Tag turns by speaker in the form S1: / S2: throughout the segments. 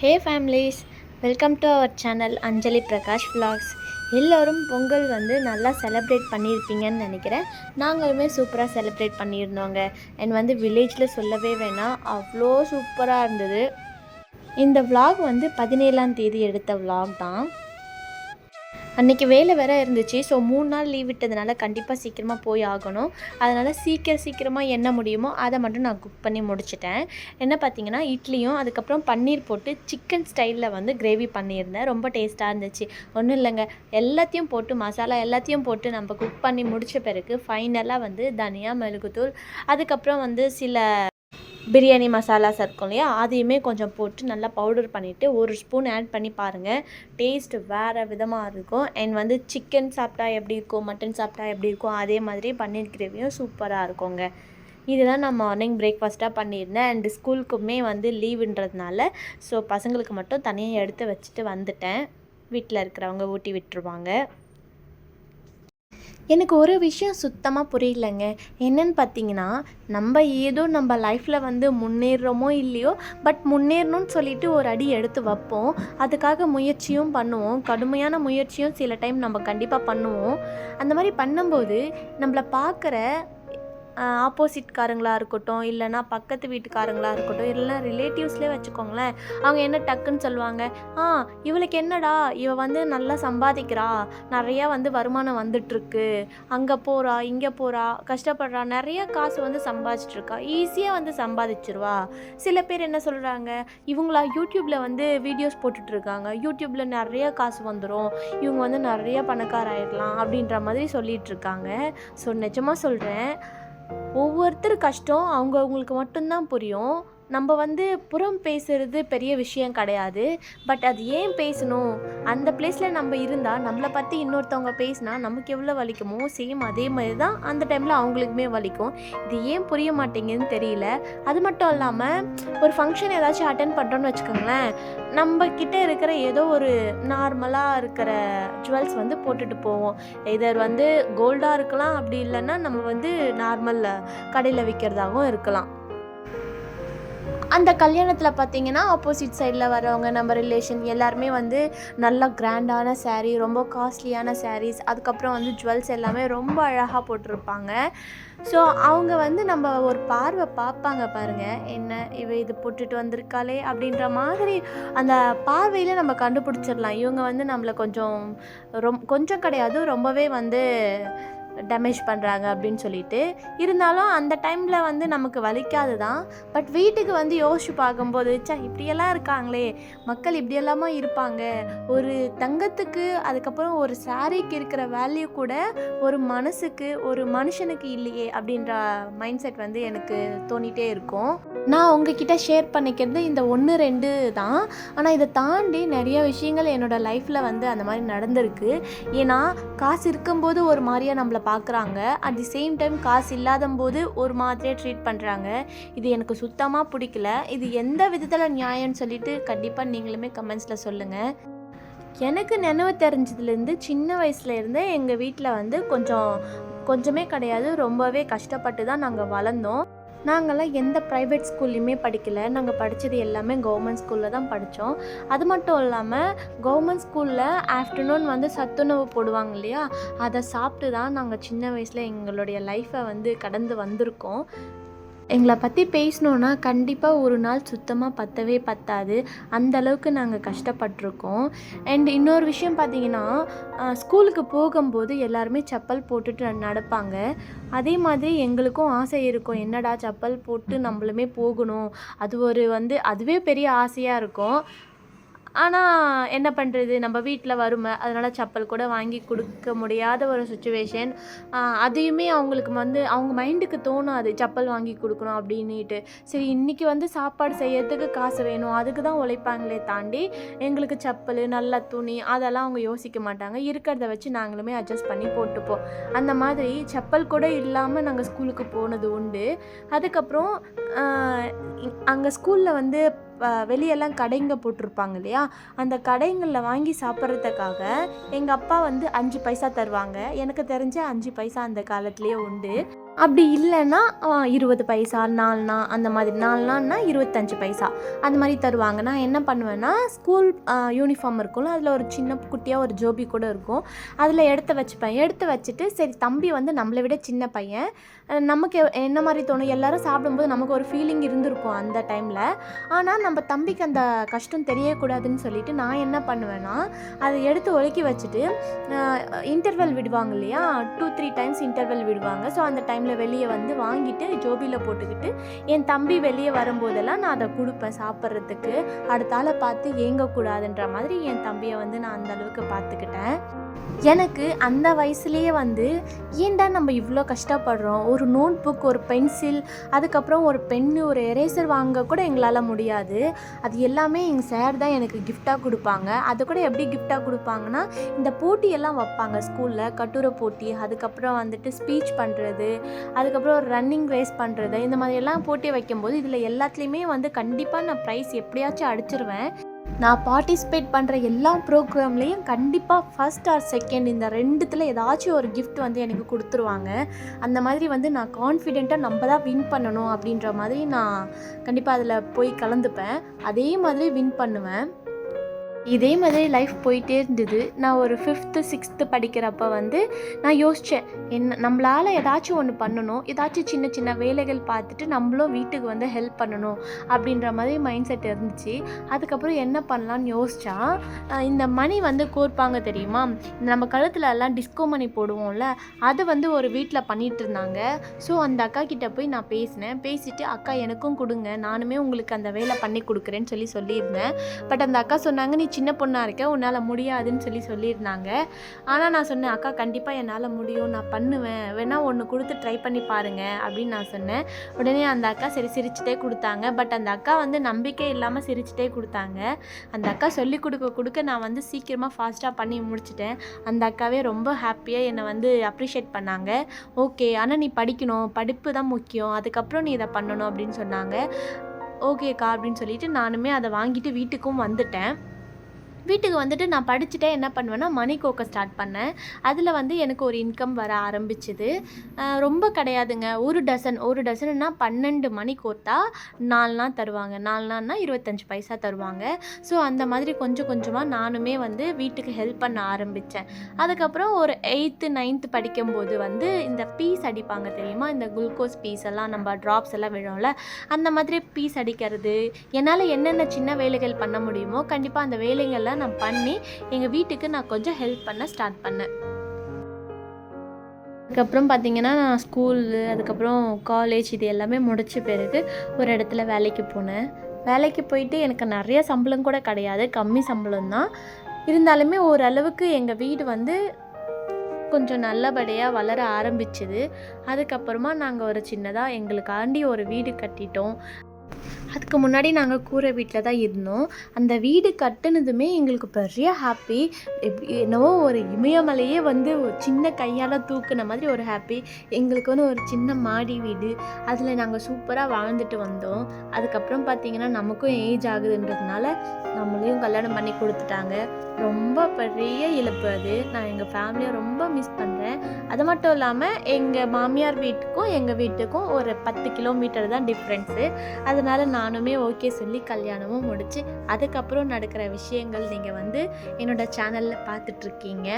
S1: Hey families, welcome to our channel Anjali Prakash vlogs. எல்லோரும் பொங்கல் வந்து நல்லா செலிப்ரேட் பண்ணியிருப்பீங்கன்னு நினைக்கிறேன். நாங்களுமே சூப்பராக செலிப்ரேட் பண்ணியிருந்தோங்க. அண்ட் வந்து வில்லேஜில் சொல்லவே வேணாம், அவ்வளோ சூப்பராக இருந்தது. இந்த vlog வந்து 17ஆம் தேதி எடுத்த vlog தான். அன்றைக்கி வேலை வேறு இருந்துச்சு. ஸோ 3 நாள் லீவ் விட்டதுனால கண்டிப்பாக சீக்கிரமாக போய் ஆகணும். அதனால் சீக்கிரமாக என்ன முடியுமோ அதை மட்டும் நான் குக் பண்ணி முடிச்சிட்டேன். என்ன பார்த்தீங்கன்னா, இட்லியும் அதுக்கப்புறம் பன்னீர் போட்டு சிக்கன் ஸ்டைலில் வந்து கிரேவி பண்ணியிருந்தேன். ரொம்ப டேஸ்ட்டாக இருந்துச்சு. ஒன்றும் இல்லைங்க, எல்லாத்தையும் போட்டு மசாலா எல்லாத்தையும் போட்டு நம்ம குக் பண்ணி முடித்த பிறகு ஃபைனலாக வந்து தனியா, மிளகுத்தூள், அதுக்கப்புறம் வந்து சில பிரியாணி மசாலாஸ் இருக்கும் இல்லையா, அதையுமே கொஞ்சம் போட்டு நல்லா பவுடர் பண்ணிவிட்டு 1 ஸ்பூன் ஆட் பண்ணி பாருங்கள். டேஸ்ட்டு வேறு விதமாக இருக்கும். அண்ட் வந்து சிக்கன் சாப்பிட்டா எப்படி இருக்கும், மட்டன் சாப்பிட்டா எப்படி இருக்கும், அதே மாதிரி பன்னீர் கிரேவியும் சூப்பராக இருக்குங்க. இதுதான் நான் மார்னிங் பிரேக்ஃபாஸ்ட்டாக பண்ணியிருந்தேன். அண்டு ஸ்கூலுக்குமே வந்து லீவுன்றதுனால ஸோ பசங்களுக்கு மட்டும் தனியாக எடுத்து வச்சுட்டு வந்துட்டேன். வீட்டில் இருக்கிறவங்க ஊட்டி விட்டுருவாங்க. எனக்கு ஒரு விஷயம் சுத்தமாக புரியலைங்க. என்னன்னு பார்த்தீங்கன்னா, நம்ம லைஃப்பில் வந்து முன்னேறுறோமோ இல்லையோ, பட் முன்னேறணும்னு சொல்லிட்டு ஒரு அடி எடுத்து வைப்போம். அதுக்காக முயற்சியும் பண்ணுவோம். கடுமையான முயற்சியும் சில டைம் நம்ம கண்டிப்பாக பண்ணுவோம். அந்த மாதிரி பண்ணும்போது நம்மளை பார்க்குற ஆப்போசிட்காரங்களாக இருக்கட்டும், இல்லைனா பக்கத்து வீட்டுக்காரங்களாக இருக்கட்டும், இல்லைனா ரிலேட்டிவ்ஸ்லேயே வச்சுக்கோங்களேன், அவங்க என்ன டக்குன்னு சொல்லுவாங்க, இவளுக்கு என்னடா, இவள் வந்து நல்லா சம்பாதிக்கிறா, நிறையா வந்து வருமானம் வந்துட்டுருக்கு, அங்கே போகிறா, இங்கே போகிறா, கஷ்டப்படுறா, நிறைய காசு வந்து சம்பாதிச்சிட்ருக்கா, ஈஸியாக வந்து சம்பாதிச்சிருவா. சில பேர் என்ன சொல்கிறாங்க, இவங்களா யூடியூப்பில் வந்து வீடியோஸ் போட்டுட்ருக்காங்க, யூடியூப்பில் நிறைய காசு வந்துடும், இவங்க வந்து நிறைய பணக்காராயிடலாம் அப்படின்ற மாதிரி சொல்லிகிட்ருக்காங்க. ஸோ நிஜமாக சொல்கிறேன், ஒவ்வொருத்தர் கஷ்டம் அவங்களுக்கு மட்டும்தான் புரியும். நம்ம வந்து புறம் பேசுகிறது பெரிய விஷயம் கிடையாது. பட் அது ஏன் பேசணும், அந்த பிளேஸில் நம்ம இருந்தால் நம்மளை பற்றி இன்னொருத்தவங்க பேசினா நமக்கு எவ்வளோ வலிக்குமோ சேம் அதே மாதிரி தான் அந்த டைமில் அவங்களுக்குமே வலிக்கும். இது ஏன் புரிய மாட்டேங்குதுன்னு தெரியல. அது மட்டும் இல்லாமல் ஒரு ஃபங்க்ஷன் ஏதாச்சும் அட்டென்ட் பண்ணுறோன்னு வச்சுக்கோங்களேன், நம்ம கிட்டே இருக்கிற ஏதோ ஒரு நார்மலாக இருக்கிற ஜுவல்ஸ் வந்து போட்டுட்டு போவோம். இதர் வந்து கோல்டாக இருக்கலாம், அப்படி இல்லைன்னா நம்ம வந்து நார்மல் கடையில் விற்கிறதாகவும் இருக்கலாம். அந்த கல்யாணத்தில் பார்த்திங்கன்னா ஆப்போசிட் சைடில் வரவங்க நம்ம ரிலேஷன் எல்லாருமே வந்து நல்லா கிராண்டான சாரீ, ரொம்ப காஸ்ட்லியான சாரீஸ், அதுக்கப்புறம் வந்து ஜுவல்ஸ் எல்லாமே ரொம்ப அழகாக போட்டிருப்பாங்க. ஸோ அவங்க வந்து நம்ம ஒரு பார்வை பார்ப்பாங்க பாருங்கள், என்ன இது போட்டுட்டு வந்திருக்காளே அப்படின்ற மாதிரி அந்த பார்வையில் நம்ம கண்டுபிடிச்சிடலாம். இவங்க வந்து நம்மளை கொஞ்சம் கிடையாது, ரொம்பவே வந்து டேமேஜ் பண்ணுறாங்க அப்படின்னு சொல்லிட்டு. இருந்தாலும் அந்த டைமில் வந்து நமக்கு வலிக்காது தான். பட் வீட்டுக்கு வந்து யோசிச்சு பார்க்கும்போது, இப்படியெல்லாம் இருக்காங்களே, மக்கள் இப்படியெல்லாமா இருப்பாங்க, ஒரு தங்கத்துக்கு அதுக்கப்புறம் ஒரு சாரீக்கு இருக்கிற வேல்யூ கூட ஒரு மனசுக்கு, ஒரு மனுஷனுக்கு இல்லையே அப்படின்ற மைண்ட் செட் வந்து எனக்கு தோணிகிட்டே இருக்கும். நான் உங்ககிட்ட ஷேர் பண்ணிக்கிறது இந்த 1-2 தான். ஆனால் இதை தாண்டி நிறைய விஷயங்கள் என்னோடய லைஃப்பில் வந்து அந்த மாதிரி நடந்திருக்கு. ஏன்னா காசு இருக்கும்போது ஒரு மாதிரியாக நம்மளை பார்க்குறாங்க, அட் தி சேம் டைம் காசு இல்லாத போது ஒரு மாதிரியாக ட்ரீட் பண்ணுறாங்க. இது எனக்கு சுத்தமாக பிடிக்கல. இது எந்த விதத்தில் நியாயம்னு சொல்லிட்டு கண்டிப்பாக நீங்களுமே கமெண்ட்ஸில் சொல்லுங்கள். எனக்கு நினைவு தெரிஞ்சதுலேருந்து சின்ன வயசுலேருந்தே எங்கள் வீட்டில் வந்து கொஞ்சமே கிடையாது, ரொம்பவே கஷ்டப்பட்டு தான் நாங்கள் வளர்ந்தோம். நாங்கள்லாம் எந்த ப்ரைவேட் ஸ்கூல்லையுமே படிக்கலை. நாங்கள் படித்தது எல்லாமே கவர்மெண்ட் ஸ்கூலில் தான் படித்தோம். அது மட்டும் இல்லாமல் கவர்மெண்ட் ஸ்கூலில் ஆஃப்டர்நூன் வந்து சத்துணவு போடுவாங்க இல்லையா, அதை சாப்பிட்டு தான் நாங்கள் சின்ன வயசில் எங்களுடைய லைஃப்பை வந்து கடந்து வந்திருக்கோம். எங்களை பற்றி பேசணுன்னா கண்டிப்பாக ஒரு நாள் சுத்தமாக பத்தவே பத்தாது, அந்தளவுக்கு நாங்கள் கஷ்டப்பட்டிருக்கோம். அண்ட் இன்னொரு விஷயம் பார்த்திங்கன்னா, ஸ்கூலுக்கு போகும்போது எல்லாருமே செப்பல் போட்டுட்டு நடப்பாங்க. அதே மாதிரி எங்களுக்கும் ஆசை இருக்கும், என்னடா செப்பல் போட்டு நம்மளுமே போகணும், அதுவே பெரிய ஆசையாக இருக்கும். ஆனால் என்ன பண்ணுறது, நம்ம வீட்டில் வறுமை, அதனால் செப்பல் கூட வாங்கி கொடுக்க முடியாத ஒரு சுச்சுவேஷன். அதையுமே அவங்களுக்கு வந்து அவங்க மைண்டுக்கு தோணாது செப்பல் வாங்கி கொடுக்கணும் அப்படின்ட்டு. சரி, இன்றைக்கி வந்து சாப்பாடு செய்யறதுக்கு காசு வேணும், அதுக்கு தான் உழைப்பாங்களே தாண்டி எங்களுக்கு செப்பல், நல்ல துணி அதெல்லாம் அவங்க யோசிக்க மாட்டாங்க. இருக்கிறத வச்சு நாங்களுமே அட்ஜஸ்ட் பண்ணி போட்டுப்போம். அந்த மாதிரி செப்பல் கூட இல்லாமல் நாங்கள் ஸ்கூலுக்கு போனது உண்டு. அதுக்கப்புறம் அங்கே ஸ்கூலில் வந்து வெளியெல்லாம் கடைங்க போட்டிருப்பாங்க இல்லையா, அந்த கடைங்களில் வாங்கி சாப்பிட்றதுக்காக எங்கள் அப்பா வந்து 5 பைசா தருவாங்க. எனக்கு தெரிஞ்ச 5 பைசா அந்த காலத்துலேயே உண்டு. அப்படி இல்லைன்னா 20 பைசா 4 அந்த மாதிரி 4 25 பைசா அந்த மாதிரி தருவாங்க. நான் என்ன பண்ணுவேன்னா ஸ்கூல் யூனிஃபார்ம் இருக்கும்ல, அதில் ஒரு சின்ன குட்டியாக ஒரு ஜோபி கூட இருக்கும், அதில் எடுத்து வச்சுப்பேன். எடுத்து வச்சுட்டு சரி தம்பி வந்து நம்மளை விட சின்ன பையன், நமக்கு என்ன மாதிரி தோணும், எல்லோரும் சாப்பிடும்போது நமக்கு ஒரு ஃபீலிங் இருந்திருக்கும் அந்த டைமில். ஆனால் நம்ம தம்பிக்கு அந்த கஷ்டம் தெரியக்கூடாதுன்னு சொல்லிட்டு நான் என்ன பண்ணுவேன்னா அதை எடுத்து ஒதுக்கி வச்சுட்டு இன்டர்வெல் விடுவாங்க இல்லையா, 2-3 டைம்ஸ் இன்டர்வெல் விடுவாங்க. ஸோ அந்த டைமில் வெளியே வந்து வாங்கிட்டு ஜோபியில் போட்டுக்கிட்டு என் தம்பி வெளியே வரும்போதெல்லாம் நான் அதை கொடுப்பேன் சாப்பிட்றதுக்கு. அடுத்தால பார்த்து ஏங்கக்கூடாதுன்ற மாதிரி என் தம்பியை வந்து நான் அந்த அளவுக்கு பார்த்துக்கிட்டேன். எனக்கு அந்த வயசுலேயே வந்து ஏன்டா நம்ம இவ்வளோ கஷ்டப்படுறோம், ஒரு நோட் புக், ஒரு பென்சில், அதுக்கப்புறம் ஒரு பென்னு, ஒரு எரேசர் வாங்க கூட எங்களால் முடியாது. அது எல்லாமே எங்கள் சார் தான் எனக்கு கிஃப்டாக கொடுப்பாங்க. அது கூட எப்படி கிஃப்டாக கொடுப்பாங்கன்னா, இந்த போட்டியெல்லாம் வைப்பாங்க ஸ்கூலில், கட்டுரை போட்டி, அதுக்கப்புறம் வந்துட்டு ஸ்பீச் பண்ணுறது, அதுக்கப்புறம் ரன்னிங் ரேஸ் பண்ணுறது, இந்த மாதிரியெல்லாம் போட்டி வைக்கும்போது இதில் எல்லாத்துலேயுமே வந்து கண்டிப்பாக நான் ப்ரைஸ் எப்படியாச்சும் அடிச்சிருவேன். நான் பார்ட்டிசிபேட் பண்ணுற எல்லா ப்ரோக்ராம்லேயும் கண்டிப்பாக ஃபஸ்ட் ஆர் செகண்ட் இந்த 2த்தில் ஏதாச்சும் ஒரு கிஃப்ட் வந்து எனக்கு கொடுத்துருவாங்க. அந்த மாதிரி வந்து நான் கான்ஃபிடெண்ட்டாக நம்ம தான் வின் பண்ணணும் அப்படின்ற மாதிரி நான் கண்டிப்பாக அதில் போய் கலந்துப்பேன். அதே மாதிரி வின் பண்ணுவேன். இதே மாதிரி லைஃப் போயிட்டே இருந்தது. நான் ஒரு 5th 6th படிக்கிறப்ப வந்து நான் யோசித்தேன், நம்மளால் ஏதாச்சும் ஒன்று பண்ணணும், ஏதாச்சும் சின்ன சின்ன வேலைகள் பார்த்துட்டு நம்மளும் வீட்டுக்கு வந்து ஹெல்ப் பண்ணணும் அப்படின்ற மாதிரி மைண்ட் செட் இருந்துச்சு. அதுக்கப்புறம் என்ன பண்ணலான்னு யோசித்தா, இந்த மணி வந்து கோர்ப்பாங்க தெரியுமா, நம்ம கழுத்தில் எல்லாம் டிஸ்கோ மணி போடுவோம்ல, அது வந்து ஒரு வீட்டில் பண்ணிகிட்டு இருந்தாங்க. ஸோ அந்த அக்கா கிட்டே போய் நான் பேசினேன். பேசிவிட்டு அக்கா எனக்கும் கொடுங்க, நானுமே உங்களுக்கு அந்த வேலை பண்ணி கொடுக்குறேன்னு சொல்லியிருந்தேன். பட் அந்த அக்கா சொன்னாங்க, நீ சின்ன பொண்ணாக இருக்க, உன்னால் முடியாதுன்னு சொல்லியிருந்தாங்க. ஆனால் நான் சொன்னேன், அக்கா கண்டிப்பாக என்னால் முடியும், நான் பண்ணுவேன், வேணால் ஒன்று கொடுத்து ட்ரை பண்ணி பாருங்கள் அப்படின்னு நான் சொன்னேன். உடனே அந்த அக்கா சரி சிரிச்சிட்டே கொடுத்தாங்க. பட் அந்த அக்கா வந்து நம்பிக்கை இல்லாமல் சிரிச்சிட்டே கொடுத்தாங்க. அந்த அக்கா சொல்லி கொடுக்க நான் வந்து சீக்கிரமாக ஃபாஸ்ட்டாக பண்ணி முடிச்சிட்டேன். அந்த அக்காவே ரொம்ப ஹாப்பியாக என்னை வந்து அப்ரிஷியேட் பண்ணாங்க. ஓகே, ஆனால் நீ படிக்கணும், படிப்பு தான் முக்கியம், அதுக்கப்புறம் நீ இதை பண்ணணும் அப்படின்னு சொன்னாங்க. ஓகேக்கா அப்படின்னு சொல்லிட்டு நானுமே அதை வாங்கிட்டு வீட்டுக்கும் வந்துட்டேன். வீட்டுக்கு வந்துட்டு நான் படிச்சுட்டே என்ன பண்ணுவேன்னா மணி கோக்க ஸ்டார்ட் பண்ணேன். அதில் வந்து எனக்கு ஒரு இன்கம் வர ஆரம்பிச்சுது. ரொம்ப கிடையாதுங்க, ஒரு டசன்னா 12 மணி கோத்தா 4 தருவாங்க. 4 25 பைசா தருவாங்க. ஸோ அந்த மாதிரி கொஞ்சம் கொஞ்சமாக நானுமே வந்து வீட்டுக்கு ஹெல்ப் பண்ண ஆரம்பித்தேன். அதுக்கப்புறம் ஒரு 8th 9th படிக்கும்போது வந்து இந்த பீஸ் அடிப்பாங்க தெரியுமா, இந்த குளுக்கோஸ் பீஸ் எல்லாம் நம்ம ட்ராப்ஸ் எல்லாம் விழும்ல, அந்த மாதிரி பீஸ் அடிக்கிறது, என்னால் என்னென்ன சின்ன வேலைகள் பண்ண முடியுமோ கண்டிப்பாக அந்த வேலைகள்லாம் நான் பண்ணி எங்கள் வீட்டுக்கு நான் கொஞ்சம் ஹெல்ப் பண்ண ஸ்டார்ட் பண்ணேன். அதுக்கப்புறம் பார்த்திங்கன்னா நான் ஸ்கூலு, அதுக்கப்புறம் காலேஜ், இது எல்லாமே முடித்த பிறகு ஒரு இடத்துல வேலைக்கு போனேன். வேலைக்கு போயிட்டு எனக்கு நிறைய சம்பளம் கூட கிடையாது, கம்மி சம்பளம் தான். இருந்தாலுமே ஓரளவுக்கு எங்கள் வீடு வந்து கொஞ்சம் நல்லபடியாக வளர ஆரம்பிச்சுது. அதுக்கப்புறமா நாங்கள் ஒரு சின்னதாக எங்களுக்காண்டி ஒரு வீடு கட்டிட்டோம். அதுக்கு முன்னாடி நாங்கள் கூரை வீட்டில் தான் இருந்தோம். அந்த வீடு கட்டுனதுமே எங்களுக்கு பெரிய ஹாப்பி. என்னவோ ஒரு இமயமலையே வந்து ஒரு சின்ன கையால் தூக்குன மாதிரி ஒரு ஹாப்பி. எங்களுக்கு வந்து ஒரு சின்ன மாடி வீடு, அதில் நாங்கள் சூப்பராக வாழ்ந்துட்டு வந்தோம். அதுக்கப்புறம் பார்த்திங்கன்னா நமக்கும் ஏஜ் ஆகுதுன்றதுனால நம்மளையும் கல்யாணம் பண்ணி கொடுத்துட்டாங்க. ரொம்ப பெரிய இழப்பு அது. நான் எங்கள் ஃபேமிலியை ரொம்ப மிஸ் பண்ணுறேன். அது மட்டும் இல்லாமல் எங்கள் மாமியார் வீட்டுக்கும் எங்கள் வீட்டுக்கும் ஒரு 10 கிலோமீட்டர் தான் டிஃப்ரென்ஸு. அதனால் நானுமே ஓகே சொல்லி கல்யாணமும் முடிச்சு அதுக்கப்புறம் நடக்கிற விஷயங்கள் நீங்கள் வந்து என்னோடய சேனலில் பார்த்துட்ருக்கீங்க.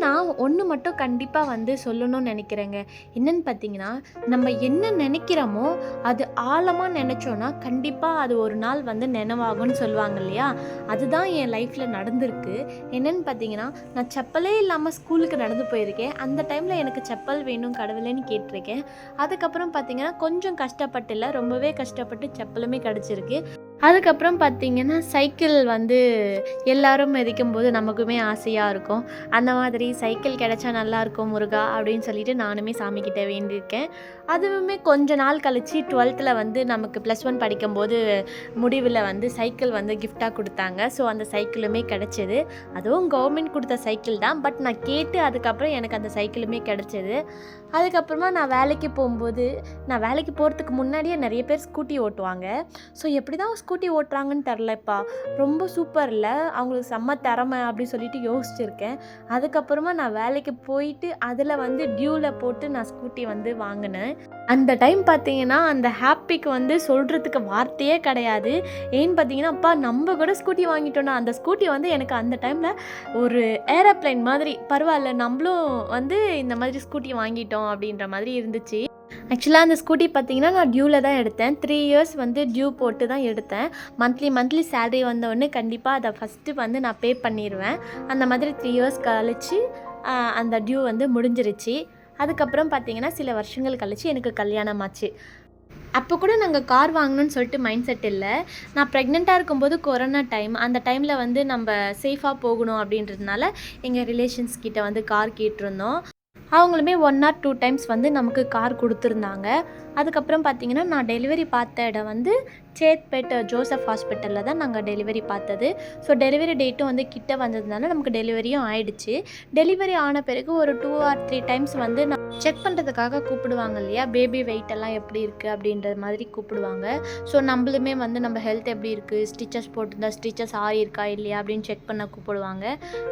S1: நான் ஒன்று மட்டும் கண்டிப்பாக வந்து சொல்லணும்னு நினைக்கிறேங்க. என்னென்னு பார்த்தீங்கன்னா, நம்ம என்ன நினைக்கிறோமோ அது ஆழமாக நினச்சோன்னா கண்டிப்பாக அது ஒரு நாள் வந்து நினைவாகும்னு சொல்லுவாங்க இல்லையா, அதுதான் என் லைஃப்பில் நடந்திருக்கு. என்னென்னு பார்த்தீங்கன்னா, நான் செப்பலே இல்லாமல் ஸ்கூலுக்கு நடந்து போயிருக்கேன். அந்த டைமில் எனக்கு செப்பல் வேணும் கடவுளேன்னு கேட்டிருக்கேன். அதுக்கப்புறம் பார்த்தீங்கன்னா கொஞ்சம் கஷ்டப்பட்டு இல்லை, ரொம்பவே கஷ்டப்பட்டு செப்பலுமே கிடச்சிருக்கு. அதுக்கப்புறம் பார்த்திங்கன்னா சைக்கிள் வந்து எல்லோரும் மிதிக்கும்போது நமக்குமே ஆசையாக இருக்கும். அந்த மாதிரி சைக்கிள் கிடச்சா நல்லாயிருக்கும் முருகா அப்படின்னு சொல்லிட்டு நானுமே சாமிக்கிட்ட வேண்டியிருக்கேன். அதுவுமே கொஞ்ச நாள் கழித்து 12th வந்து நமக்கு +1 படிக்கும்போது முடிவில் வந்து சைக்கிள் வந்து கிஃப்டாக கொடுத்தாங்க. ஸோ அந்த சைக்கிளுமே கிடச்சிது. அதுவும் கவர்மெண்ட் கொடுத்த சைக்கிள் தான். பட் நான் கேட்டு அதுக்கப்புறம் எனக்கு அந்த சைக்கிளுமே கிடச்சிது. அதுக்கப்புறமா நான் வேலைக்கு போகும்போது, நான் வேலைக்கு போகிறதுக்கு முன்னாடியே நிறைய பேர் ஸ்கூட்டி ஓட்டுவாங்க. ஸோ எப்படி தான் ஸ்கூட்டி ஓட்டுறாங்கன்னு தெரிலப்பா. ரொம்ப சூப்பர்ல. அவங்களுக்கு செம்ம திறமை அப்படி சொல்லிட்டு யோசிச்சிருக்கேன். அதுக்கப்புறமா நான் வேலைக்கு போயிட்டு அதில் வந்து டியூவில் போட்டு நான் ஸ்கூட்டி வந்து வாங்கினேன். அந்த டைம் பார்த்தீங்கன்னா, அந்த ஹாப்பிக்கு வந்து சொல்கிறதுக்கு வார்த்தையே கிடையாது. ஏன்னு பார்த்தீங்கன்னா, அப்பா நம்ம கூட ஸ்கூட்டி வாங்கிட்டோம்னா, அந்த ஸ்கூட்டி வந்து எனக்கு அந்த டைமில் ஒரு ஏரோப்ளேன் மாதிரி, பரவாயில்ல நம்மளும் வந்து இந்த மாதிரி ஸ்கூட்டி வாங்கிட்டோம் அப்படின்ற மாதிரி இருந்துச்சு. ஆக்சுவலாக அந்த ஸ்கூட்டி பார்த்தீங்கன்னா, நான் டியூவில் தான் எடுத்தேன். 3 இயர்ஸ் வந்து டியூ போட்டு தான் எடுத்தேன். மந்த்லி சேலரி வந்தோடனே கண்டிப்பாக அதை ஃபஸ்ட்டு வந்து நான் பே பண்ணிடுவேன். அந்த மாதிரி 3 இயர்ஸ் கழிச்சு அந்த டியூ வந்து முடிஞ்சிருச்சு. அதுக்கப்புறம் பார்த்தீங்கன்னா, சில வருஷங்கள் கழிச்சு எனக்கு கல்யாணம் ஆச்சு. அப்போ கூட நாங்கள் கார் வாங்கணும்னு சொல்லிட்டு மைண்ட் செட் இல்லை. நான் ப்ரெக்னெண்ட்டாக இருக்கும்போது கொரோனா டைம். அந்த டைமில் வந்து நம்ம சேஃபாக போகணும் அப்படின்றதுனால எங்கள் ரிலேஷன்ஸ் கிட்ட வந்து கார் கேட்டிருந்தோம். அவங்களுமே 1 ஆர் 2 டைம்ஸ் வந்து நமக்கு கார் கொடுத்துருந்தாங்க. அதுக்கப்புறம் பார்த்திங்கன்னா, நான் டெலிவரி பார்த்த இடம் வந்து சேத்பேட் ஜோசப் ஹாஸ்பிட்டலில் தான் நாங்கள் டெலிவரி பார்த்தது. ஸோ டெலிவரி டேட்டும் வந்து கிட்ட வந்ததுனால நமக்கு டெலிவரியும் ஆயிடுச்சு. டெலிவரி ஆன பிறகு ஒரு 2 ஆர் 3 டைம்ஸ் வந்து நான் செக் பண்ணுறதுக்காக கூப்பிடுவாங்க இல்லையா, பேபி வெயிட் எல்லாம் எப்படி இருக்குது அப்படின்ற மாதிரி கூப்பிடுவாங்க. ஸோ நம்மளுமே வந்து நம்ம ஹெல்த் எப்படி இருக்குது, ஸ்டிச்சஸ் போட்டிருந்தா ஸ்டிச்சஸ் ஆகியிருக்கா இல்லையா அப்படின்னு செக் பண்ண கூப்பிடுவாங்க.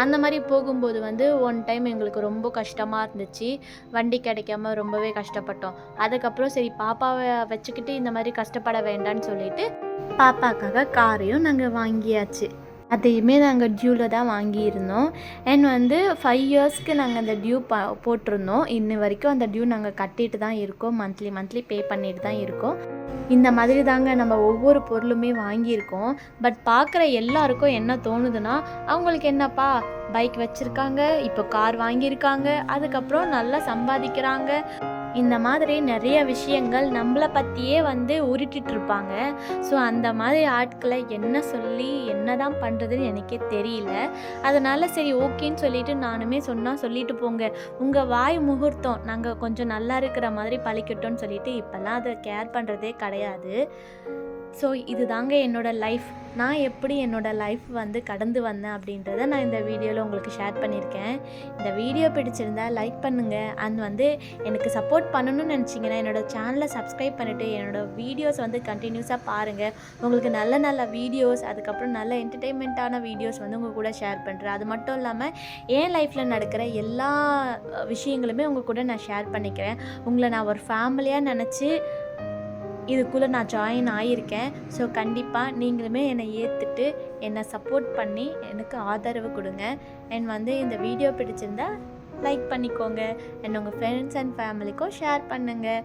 S1: அந்த மாதிரி போகும்போது வந்து ஒன் டைம் எங்களுக்கு ரொம்ப கஷ்டமாக இருந்துச்சு. வண்டி கிடைக்காம ரொம்பவே கஷ்டப்பட்டோம். அதுக்கப்புறம் சரி பாப்பாவை வச்சுக்கிட்டு இந்த மாதிரி கஷ்டப்பட வேண்டான்னு சொல்லிட்டு பாப்பாக்காக காரையும் நாங்கள் வாங்கியாச்சு. அதையுமே நாங்கள் டியூவில் தான் வாங்கியிருந்தோம். அண்ட் வந்து 5 இயர்ஸ்க்கு நாங்கள் அந்த டியூ போட்டிருந்தோம். இன்ன வரைக்கும் அந்த டியூ நாங்கள் கட்டிட்டு தான் இருக்கோம். மந்த்லி பே பண்ணிட்டு தான் இருக்கோம். இந்த மாதிரி தாங்க நம்ம ஒவ்வொரு பொருளுமே வாங்கியிருக்கோம். பட் பார்க்குற எல்லாருக்கும் என்ன தோணுதுன்னா, அவங்களுக்கு என்னப்பா பைக் வச்சுருக்காங்க, இப்போ கார் வாங்கியிருக்காங்க, அதுக்கப்புறம் நல்லா சம்பாதிக்கிறாங்க, இந்த மாதிரி நிறைய விஷயங்கள் நம்மளை பற்றியே வந்து உருட்டிகிட்ருப்பாங்க. ஸோ அந்த மாதிரி ஆட்களை என்ன சொல்லி என்ன தான் பண்ணுறதுன்னு எனக்கே தெரியல. அதனால் சரி ஓகேன்னு சொல்லிவிட்டு நானுமே சொன்னால் சொல்லிட்டு போங்க, உங்கள் வாய் முகூர்த்தம் நாங்கள் கொஞ்சம் நல்லா இருக்கிற மாதிரி பழிக்கட்டோன்னு சொல்லிட்டு இப்போல்லாம் அதை கேர் பண்ணுறதே கிடையாது. ஸோ இது தாங்க என்னோடய லைஃப். நான் எப்படி என்னோடய லைஃப் வந்து கடந்து வந்தேன் அப்படின்றத நான் இந்த வீடியோவில் உங்களுக்கு ஷேர் பண்ணியிருக்கேன். இந்த வீடியோ பிடிச்சிருந்தால் லைக் பண்ணுங்கள். அண்ட் வந்து எனக்கு சப்போர்ட் பண்ணணும்னு நினச்சிங்கன்னா என்னோடய சேனலை சப்ஸ்கிரைப் பண்ணிவிட்டு என்னோடய வீடியோஸ் வந்து கண்டினியூஸாக பாருங்கள். உங்களுக்கு நல்ல நல்ல வீடியோஸ், அதுக்கப்புறம் நல்ல என்டர்டெயின்மெண்ட்டான வீடியோஸ் வந்து உங்கள் கூட ஷேர் பண்ணுறேன். அது மட்டும் இல்லாமல் என் லைஃப்பில் நடக்கிற எல்லா விஷயங்களுமே உங்கள் கூட நான் ஷேர் பண்ணிக்கிறேன். உங்களை நான் ஒரு ஃபேமிலியாக நினச்சி இதுக்குள்ளே நான் ஜாயின் ஆகியிருக்கேன். ஸோ கண்டிப்பாக நீங்களுமே என்னை ஏற்றுட்டு என்னை சப்போர்ட் பண்ணி எனக்கு ஆதரவு கொடுங்க. அண்ட் வந்து இந்த வீடியோ பிடிச்சிருந்தா லைக் பண்ணிக்கோங்க. அண்ட் உங்கள் ஃப்ரெண்ட்ஸ் அண்ட் ஃபேமிலிக்கும் ஷேர் பண்ணுங்கள்.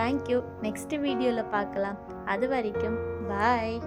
S1: தேங்க்யூ. நெக்ஸ்ட் வீடியோவில் பார்க்கலாம். அது வரைக்கும் பாய்.